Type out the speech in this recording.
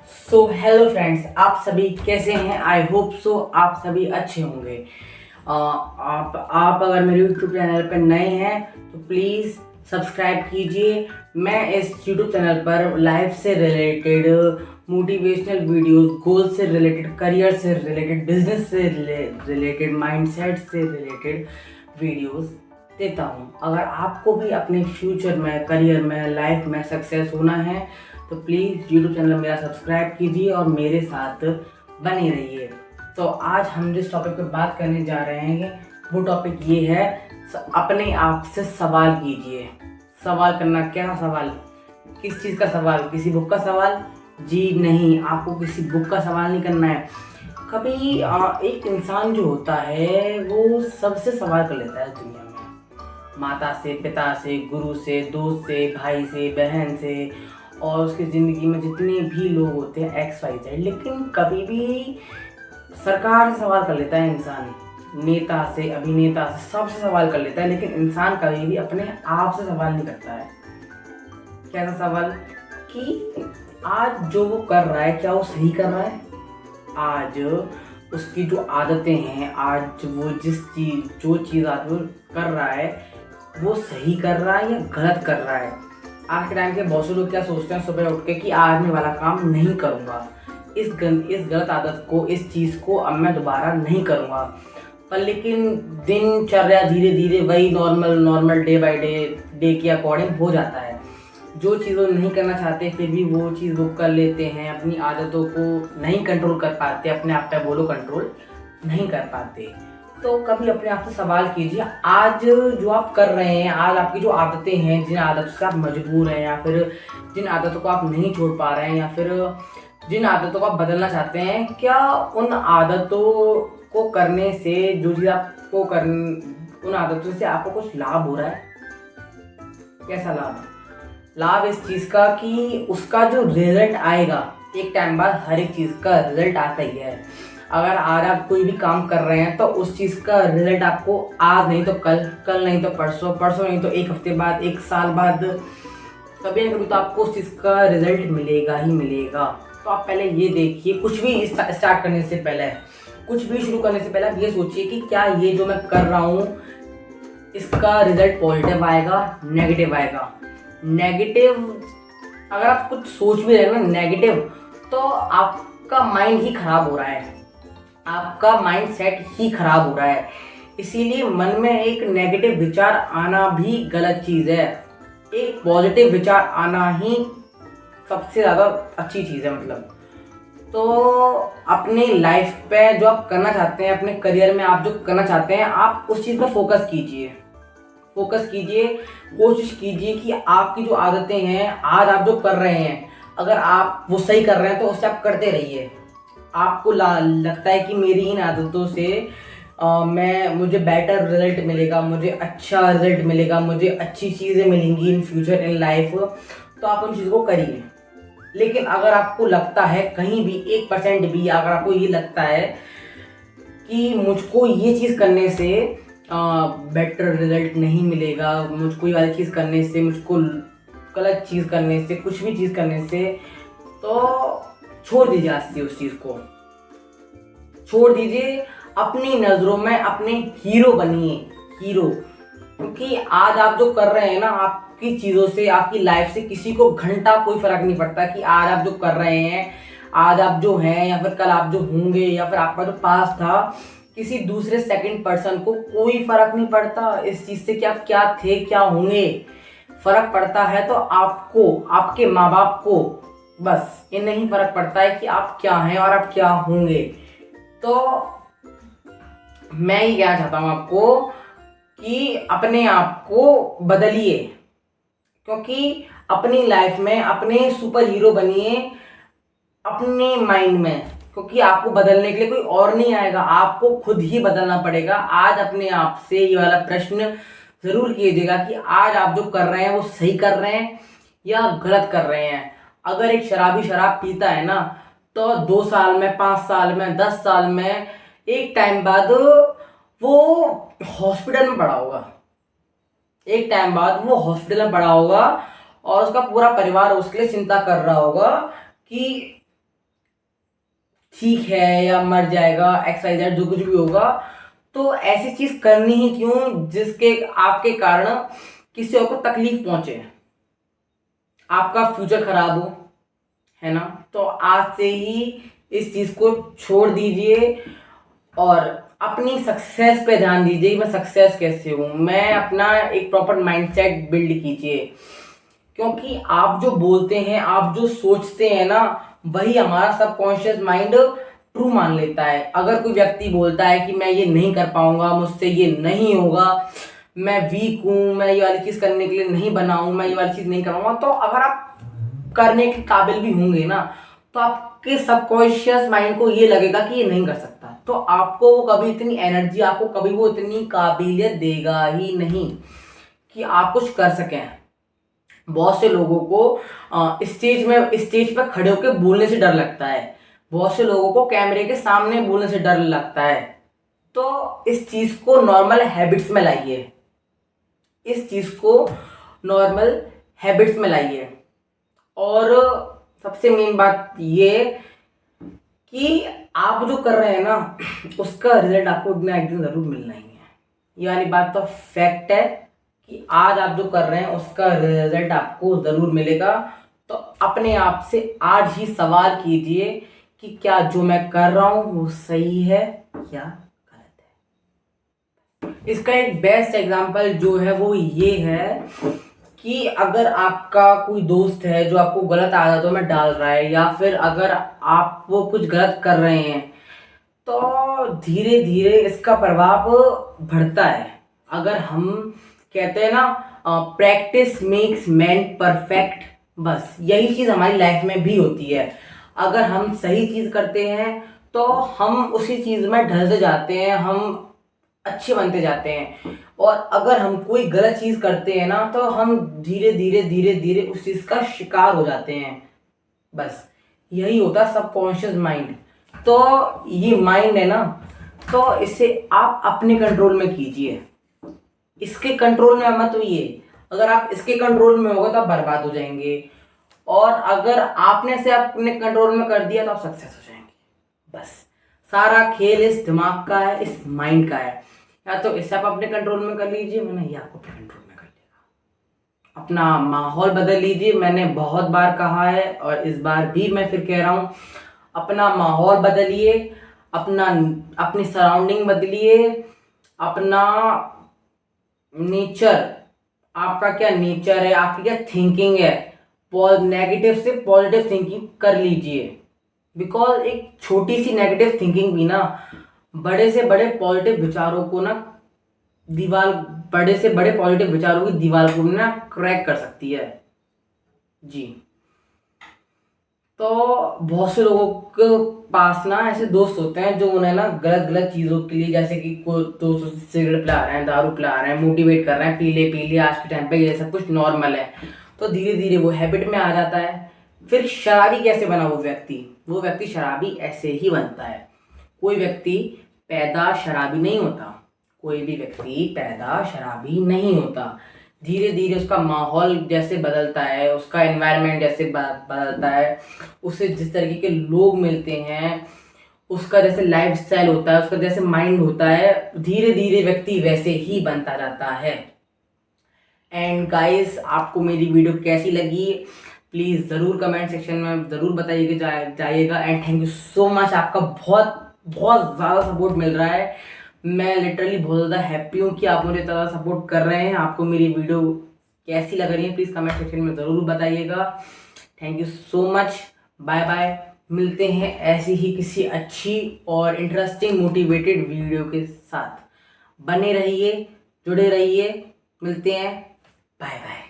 Hello friends, आप सभी कैसे हैं? आई होप सो आप सभी अच्छे होंगे। आप अगर मेरे यूट्यूब चैनल पर नए हैं तो प्लीज़ सब्सक्राइब कीजिए। मैं इस यूट्यूब चैनल पर लाइफ से रिलेटेड, मोटिवेशनल वीडियोस, गोल से रिलेटेड, करियर से रिलेटेड, बिजनेस से रिलेटेड, माइंडसेट से रिलेटेड वीडियोस देता हूँ। अगर आपको भी अपने फ्यूचर में, करियर में, लाइफ में सक्सेस होना है तो प्लीज़ यूट्यूब चैनल मेरा सब्सक्राइब कीजिए और मेरे साथ बने रहिए। तो आज हम जिस टॉपिक पे बात करने जा रहे हैं वो टॉपिक ये है, अपने आप से सवाल कीजिए। सवाल करना, क्या सवाल? किस चीज़ का सवाल? किसी बुक का सवाल? जी नहीं, आपको किसी बुक का सवाल नहीं करना है। कभी एक इंसान जो होता है वो सबसे सवाल कर लेता है दुनिया में, माता से, पिता से, गुरु से, दोस्त से, भाई से, बहन से, और उसकी ज़िंदगी में जितने भी लोग होते हैं एक्स वाई जेड। लेकिन कभी भी सरकार से सवाल कर लेता है इंसान, नेता से, अभिनेता से, सबसे सवाल कर लेता है, लेकिन इंसान कभी भी अपने आप से सवाल नहीं करता है। कैसा सवाल? कि आज जो वो कर रहा है क्या वो सही कर रहा है? आज उसकी जो आदतें हैं, आज वो जो चीज़ आज वो कर रहा है वो सही कर रहा है या गलत कर रहा है? आज के टाइम के बहुत से लोग क्या सोचते हैं सुबह उठ के कि आज मैं वाला काम नहीं करूँगा, इस गलत आदत को, इस चीज़ को अब मैं दोबारा नहीं करूँगा। पर लेकिन दिनचर्या धीरे धीरे वही नॉर्मल डे बाय डे के अकॉर्डिंग हो जाता है। जो चीज़ वो नहीं करना चाहते फिर भी वो चीज़ वो कर लेते हैं। अपनी आदतों को नहीं कंट्रोल कर पाते, अपने आप पे बोलो कंट्रोल नहीं कर पाते। तो कभी अपने आप से सवाल कीजिए, आज जो आप कर रहे हैं, आज आपकी जो आदतें हैं, जिन आदतों से आप मजबूर हैं, या फिर जिन आदतों को आप नहीं छोड़ पा रहे हैं, या फिर जिन आदतों को आप बदलना चाहते हैं, क्या उन आदतों को करने से, जो चीज़ आपको उन आदतों से आपको कुछ लाभ हो रहा है? कैसा लाभ? लाभ इस चीज़ का कि उसका जो रिजल्ट आएगा एक टाइम बाद, हर एक चीज़ का रिजल्ट आता ही है। अगर आज आप कोई भी काम कर रहे हैं तो उस चीज़ का रिजल्ट आपको आज नहीं तो कल, कल नहीं तो परसों, परसों नहीं तो एक हफ्ते बाद, एक साल बाद, कभी ना कभी तो आपको उस चीज़ का रिजल्ट मिलेगा ही मिलेगा। तो आप पहले ये देखिए, कुछ भी स्टार्ट करने से पहले, कुछ भी शुरू करने से पहले आप ये सोचिए कि क्या ये जो मैं कर रहा हूँ इसका रिजल्ट पॉजिटिव आएगा, नेगेटिव आएगा। नेगेटिव अगर आप कुछ सोच भी रहे हो ना नेगेटिव, तो आपका माइंड ही खराब हो रहा है, आपका माइंड सेट ही खराब हो रहा है। इसीलिए मन में एक नेगेटिव विचार आना भी गलत चीज़ है। एक पॉजिटिव विचार आना ही सबसे ज़्यादा अच्छी चीज़ है। मतलब तो अपने लाइफ पे जो आप करना चाहते हैं, अपने करियर में आप जो करना चाहते हैं, आप उस चीज़ पर फोकस कीजिए। कोशिश कीजिए कि आपकी जो आदतें हैं, आज आप जो कर रहे हैं, अगर आप वो सही कर रहे हैं तो उससे आप करते रहिए। आपको लगता है कि मेरी इन आदतों से मुझे बेटर रिजल्ट मिलेगा, मुझे अच्छा रिजल्ट मिलेगा, मुझे अच्छी चीज़ें मिलेंगी इन फ्यूचर, इन लाइफ, तो आप उन चीज़ों को करिए। लेकिन अगर आपको लगता है कहीं भी 1% भी, अगर आपको ये लगता है कि मुझको ये चीज़ करने से बेटर रिजल्ट नहीं मिलेगा, मुझको ये वाली चीज़ करने से, मुझको गलत चीज़ करने से, कुछ भी चीज़ करने से, तो छोड़ दीजिए। आज से उस चीज़ को छोड़ दीजिए। अपनी नज़रों में अपने हीरो बनिए, हीरो। क्योंकि आज आप जो कर रहे हैं ना, आपकी चीज़ों से, आपकी लाइफ से किसी को घंटा कोई फर्क नहीं पड़ता कि आज आप जो कर रहे हैं, आज आप जो हैं, या फिर कल आप जो होंगे, या फिर आपका जो पास था, किसी दूसरे सेकंड पर्सन को कोई फर्क नहीं पड़ता इस चीज़ से कि आप क्या थे, क्या होंगे। फर्क पड़ता है तो आपको, आपके माँ बाप को, बस ये नहीं फर्क पड़ता है कि आप क्या हैं और आप क्या होंगे। तो मैं ये कहना चाहता हूँ आपको कि अपने आप को बदलिए, क्योंकि अपनी लाइफ में अपने सुपर हीरो बनिए अपने माइंड में, क्योंकि आपको बदलने के लिए कोई और नहीं आएगा, आपको खुद ही बदलना पड़ेगा। आज अपने आप से ये वाला प्रश्न जरूर कीजिएगा कि आज आप जो कर रहे हैं वो सही कर रहे हैं या गलत कर रहे हैं। अगर एक शराबी शराब पीता है ना, तो 2 साल में, 5 साल में, 10 साल में, एक टाइम बाद वो हॉस्पिटल में पड़ा होगा। एक टाइम बाद वो हॉस्पिटल में पड़ा होगा और उसका पूरा परिवार उसके लिए चिंता कर रहा होगा कि ठीक है या मर जाएगा, XYZ जो कुछ भी होगा, तो ऐसी चीज करनी ही क्यों जिसके आपके कारण किसी और को तकलीफ पहुंचे, आपका फ्यूचर खराब हो, है ना। तो आज से ही इस चीज को छोड़ दीजिए और अपनी सक्सेस पे ध्यान दीजिए कि मैं सक्सेस कैसे हूँ, मैं अपना एक प्रॉपर माइंडसेट बिल्ड कीजिए, क्योंकि आप जो बोलते हैं, आप जो सोचते हैं ना, वही हमारा सबकॉन्शियस माइंड ट्रू मान लेता है। अगर कोई व्यक्ति बोलता है कि मैं ये नहीं कर पाऊंगा, मुझसे ये नहीं होगा, मैं वीक हूँ, मैं ये वाली चीज करने के लिए नहीं बना हूं, मैं ये वाली चीज नहीं करूंगा, तो अगर आप करने के काबिल भी होंगे ना, तो आपके सबकॉन्शियस माइंड को ये लगेगा कि ये नहीं कर सकता, तो आपको वो कभी इतनी एनर्जी, आपको कभी वो इतनी काबिलियत देगा ही नहीं कि आप कुछ कर सकें। बहुत से लोगों को स्टेज पर खड़े होकर बोलने से डर लगता है, बहुत से लोगों को कैमरे के सामने बोलने से डर लगता है। तो इस चीज को नॉर्मल हैबिट्स में लाइए, इस चीज को नॉर्मल हैबिट्स में लाइए। और सबसे मेन बात ये कि आप जो कर रहे हैं ना, उसका रिजल्ट आपको एक ना एक दिन जरूर मिलना ही है। ये वाली बात तो फैक्ट है कि आज आप जो कर रहे हैं उसका रिजल्ट आपको जरूर मिलेगा। तो अपने आप से आज ही सवाल कीजिए कि क्या जो मैं कर रहा हूं वो सही है या गलत है। इसका एक बेस्ट एग्जांपल जो है वो ये है कि अगर आपका कोई दोस्त है जो आपको गलत आदतों में डाल रहा है, या फिर अगर आप वो कुछ गलत कर रहे हैं, तो धीरे धीरे इसका प्रभाव बढ़ता है। अगर हम कहते हैं ना, प्रैक्टिस मेक्स मैन परफेक्ट, बस यही चीज हमारी लाइफ में भी होती है। अगर हम सही चीज करते हैं तो हम उसी चीज में ढलते जाते हैं, हम अच्छे बनते जाते हैं। और अगर हम कोई गलत चीज करते हैं ना, तो हम धीरे धीरे धीरे धीरे उस चीज का शिकार हो जाते हैं। बस यही होता है सबकॉन्शियस माइंड। तो ये माइंड है ना, तो इसे आप अपने कंट्रोल में कीजिए, इसके कंट्रोल में मत होइए। अगर आप इसके कंट्रोल में होगे तो आप बर्बाद हो जाएंगे, और अगर आपने से अपने कंट्रोल में कर दिया तो आप सक्सेस हो जाएंगे। बस सारा खेल इस दिमाग का है, इस माइंड का है। या तो इसे आप अपने कंट्रोल में कर लीजिए, मैंने ये आपको अपने कंट्रोल में कर लिया। अपना माहौल बदल लीजिए, मैंने बहुत बार कहा है और इस बार भी मैं फिर कह रहा हूँ, अपना माहौल बदलिए, अपनी सराउंडिंग बदलिए, अपना नेचर, आपका क्या नेचर है, आपकी क्या थिंकिंग है, नेगेटिव से पॉजिटिव थिंकिंग कर लीजिए। बिकॉज एक छोटी सी नेगेटिव थिंकिंग भी ना बड़े से बड़े पॉजिटिव विचारों को ना बड़े से बड़े पॉजिटिव विचारों की दीवार को ना क्रैक कर सकती है जी। तो बहुत से लोगों के पास ना ऐसे दोस्त होते हैं जो उन्हें ना गलत गलत चीज़ों के लिए, जैसे कि कोई दोस्त सिगरेट पिला रहे हैं, दारू पिला रहे हैं, मोटिवेट कर रहे हैं, पीले पीले, आज के टाइम पे ये सब कुछ नॉर्मल है। तो धीरे धीरे वो हैबिट में आ जाता है। फिर शराबी कैसे बना वो व्यक्ति शराबी ऐसे ही बनता है। कोई व्यक्ति पैदा शराबी नहीं होता, कोई भी व्यक्ति पैदा शराबी नहीं होता। धीरे धीरे उसका माहौल जैसे बदलता है, उसका एनवायरनमेंट जैसे बदलता है, उसे जिस तरीके के लोग मिलते हैं, उसका जैसे लाइफस्टाइल होता है, उसका जैसे माइंड होता है, धीरे धीरे व्यक्ति वैसे ही बनता जाता है। एंड गाइस, आपको मेरी वीडियो कैसी लगी प्लीज़ ज़रूर कमेंट सेक्शन में ज़रूर बताइएगा जाइएगा। And thank you so much, आपका बहुत बहुत ज़्यादा सपोर्ट मिल रहा है। मैं लिटरली बहुत ज़्यादा हैप्पी हूँ कि आप मुझे ज़्यादा सपोर्ट कर रहे हैं। आपको मेरी वीडियो कैसी लग रही है प्लीज़ कमेंट सेक्शन में ज़रूर बताइएगा। Thank you so much, bye bye. मिलते हैं ऐसी ही किसी अच्छी और इंटरेस्टिंग मोटिवेटेड वीडियो के साथ। बने रहिए, जुड़े रहिए, मिलते हैं, बाय बाय।